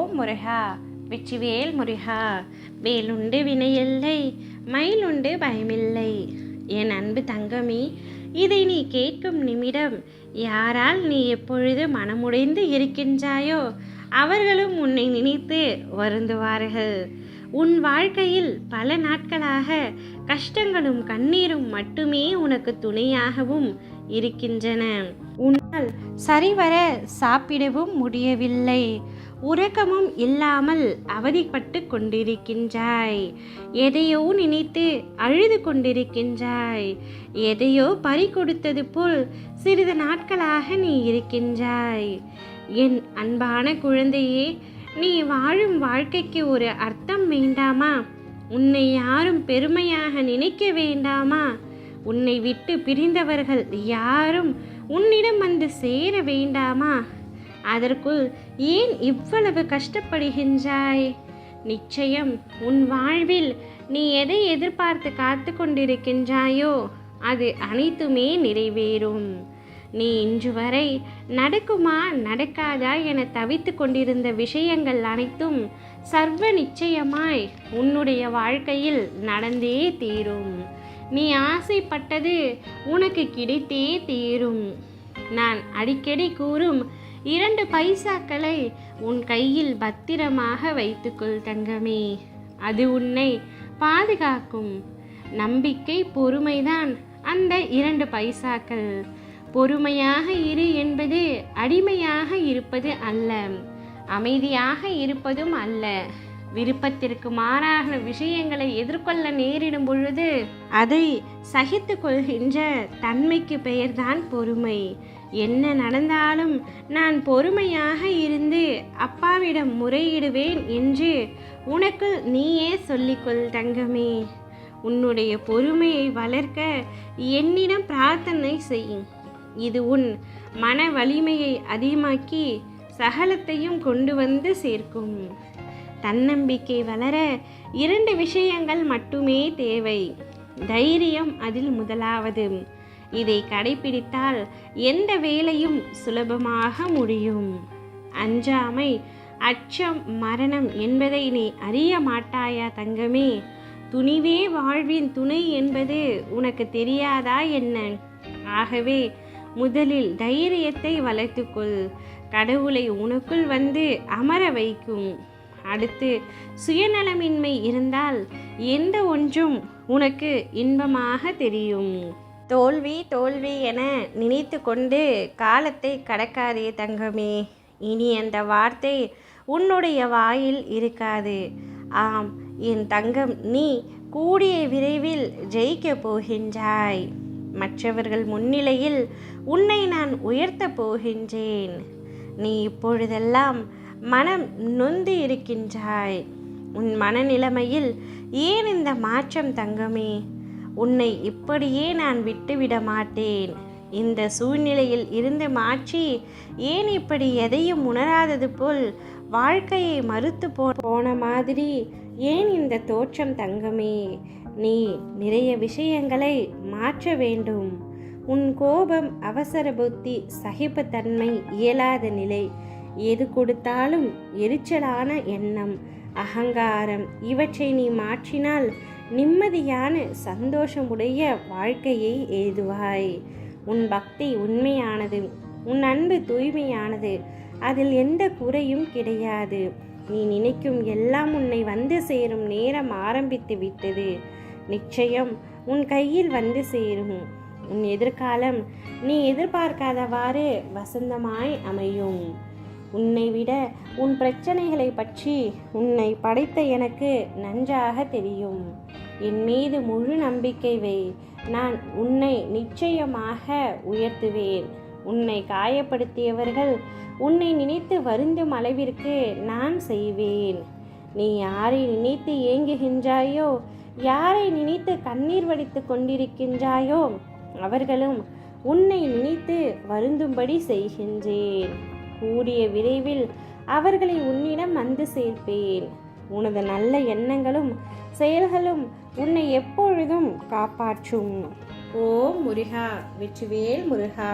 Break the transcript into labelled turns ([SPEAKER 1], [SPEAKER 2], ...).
[SPEAKER 1] ஓம் முருகா வெற்றிவேல் முருகா. வேலுண்டு வினையில்லை, மயிலுண்டு பயமில்லை. என் அன்பு தங்கமே, இதை நீ கேட்கும் நிமிடம் யாரால் நீ எப்பொழுது மனமுடைந்து இருக்கின்றாயோ அவர்களும் உன்னை நினைத்து வருந்துவார்கள். உன் வாழ்க்கையில் பல நாட்களாக கஷ்டங்களும் கண்ணீரும் மட்டுமே உனக்கு துணையாகவும் இருக்கின்றன. உன்னால் சரிவர சாப்பிடவும் முடியவில்லை. உறக்கமும் இல்லாமல் அவதிப்பட்டு கொண்டிருக்கின்றாய். எதையோ நினைத்து அழுது கொண்டிருக்கின்றாய். எதையோ பறி கொடுத்தது போல் சிறிது நாட்களாக நீ இருக்கின்றாய். என் அன்பான குழந்தையே, நீ வாழும் வாழ்க்கைக்கு ஒரு அர்த்தம் வேண்டாமா? உன்னை யாரும் பெருமையாக நினைக்க வேண்டாமா? உன்னை விட்டு பிரிந்தவர்கள் யாரும் உன்னிடம் வந்து சேர வேண்டாமா? அதற்குள் ஏன் இவ்வளவு கஷ்டப்படுகின்றாய்? நிச்சயம் உன் வாழ்வில் நீ எதை எதிர்பார்த்து காத்து கொண்டிருக்கின்றாயோ அது அனைத்துமே நிறைவேறும். நீ இன்று வரை நடக்குமா நடக்காதா என தவித்து கொண்டிருந்த விஷயங்கள் அனைத்தும் சர்வ நிச்சயமாய் உன்னுடைய வாழ்க்கையில் நடந்தே தீரும். நீ ஆசைப்பட்டது உனக்கு கிடைத்தே தீரும். நான் அடிக்கடி கூறும் 2 பைசாக்களை உன் கையில் பத்திரமாக வைத்துக்கொள் தங்கமே. அது உன்னை பாதுகாக்கும். நம்பிக்கை, பொறுமைதான் அந்த 2 பைசாக்கள். பொறுமையாக இரு என்பது அடிமையாக இருப்பது அல்ல, அமைதியாக இருப்பதும் அல்ல. விருப்பத்திற்கு மாறாக விஷயங்களை எதிர்கொள்ள நேரிடும் பொழுது அதை சகித்து கொள்கின்ற தன்மைக்கு பெயர்தான் பொறுமை. என்ன நடந்தாலும் நான் பொறுமையாக இருந்து அப்பாவிடம் முறையிடுவேன் என்று உனக்கு நீயே சொல்லிக்கொள் தங்கமே. உன்னுடைய பொறுமையை வளர்க்க என்னிடம் பிரார்த்தனை செய். இது உன் மன வலிமையை அதிகமாக்கி சகலத்தையும் கொண்டு வந்து சேர்க்கும். தன்னம்பிக்கை வளர 2 விஷயங்கள் மட்டுமே தேவை. தைரியம் அதில் முதலாவது. இதை கடைபிடித்தால் எந்த வேலையும் சுலபமாக முடியும். அஞ்சாமை, அச்சம், மரணம் என்பதை நீ அறிய மாட்டாயா தங்கமே? துணிவே வாழ்வின் துணை என்பது உனக்கு தெரியாதா என்ன? ஆகவே முதலில் தைரியத்தை வளர்த்துக்கொள். கடவுளை உனக்குள் வந்து அமர வைக்கும். அடுத்து சுயநலமின்மை இருந்தால் எந்த ஒன்றும் உனக்கு இன்பமாக தெரியும். தோல்வி தோல்வி என நினைத்து கொண்டு காலத்தை கடக்காதே தங்கமே. இனி அந்த வார்த்தை உன்னுடைய வாயில் இருக்காது. ஆம் என் தங்கம், நீ கூடிய விரைவில் ஜெயிக்கப் போகின்றாய். மற்றவர்கள் முன்னிலையில் உன்னை நான் உயர்த்தப் போகின்றேன். நீ இப்பொழுதெல்லாம் மனம் நொந்து இருக்கின்றாய். உன் மனநிலைமையில் ஏன் இந்த மாற்றம் தங்கமே? உன்னை இப்படியே நான் விட்டுவிட மாட்டேன். இந்த சூழ்நிலையில் இருந்து மாற்றி ஏன் இப்படி எதையும் உணராதது போல் வாழ்க்கையை மறுத்து போன மாதிரி ஏன் இந்த தோற்றம் தங்கமே? நீ நிறைய விஷயங்களை மாற்ற வேண்டும். உன் கோபம், அவசர புத்தி, சகிப்புத்தன்மை, இயலாத நிலை, எது கொடுத்தாலும் எரிச்சலான எண்ணம், அகங்காரம் இவற்றை நீ மாற்றினால் நிம்மதியான சந்தோஷமுடைய வாழ்க்கையை எழுதுவாய். உன் பக்தி உண்மையானது, உன் அன்பு தூய்மையானது, அதில் எந்த குறையும் கிடையாது. நீ நினைக்கும் எல்லாம் உன்னை வந்து சேரும் நேரம் ஆரம்பித்து விட்டது. நிச்சயம் உன் கையில் வந்து சேரும். உன் எதிர்காலம் நீ எதிர்பார்க்காதவாறு வசந்தமாய் அமையும். உன்னை விட உன் பிரச்சனைகளை பற்றி உன்னை படைத்த எனக்கு நன்றாக தெரியும். என் மீது முழு நம்பிக்கை வை. நான் உன்னை நிச்சயமாக உயர்த்துவேன். உன்னை காயப்படுத்தியவர்கள் உன்னை நினைத்து வருந்தும் அளவிற்கு நான் செய்வேன். நீ யாரை நினைத்து ஏங்குகின்றாயோ, யாரை நினைத்து கண்ணீர் வடித்து கொண்டிருக்கின்றாயோ அவர்களும் உன்னை நினைத்து வருந்தும்படி செய்கின்றேன். கூடிய விரைவில் அவர்களை உன்னிடம் வந்து சேர்ப்பேன். உனது நல்ல எண்ணங்களும் செயல்களும் உன்னை எப்பொழுதும் காப்பாற்றும். ஓம் முருகா வெற்றிவேல் முருகா.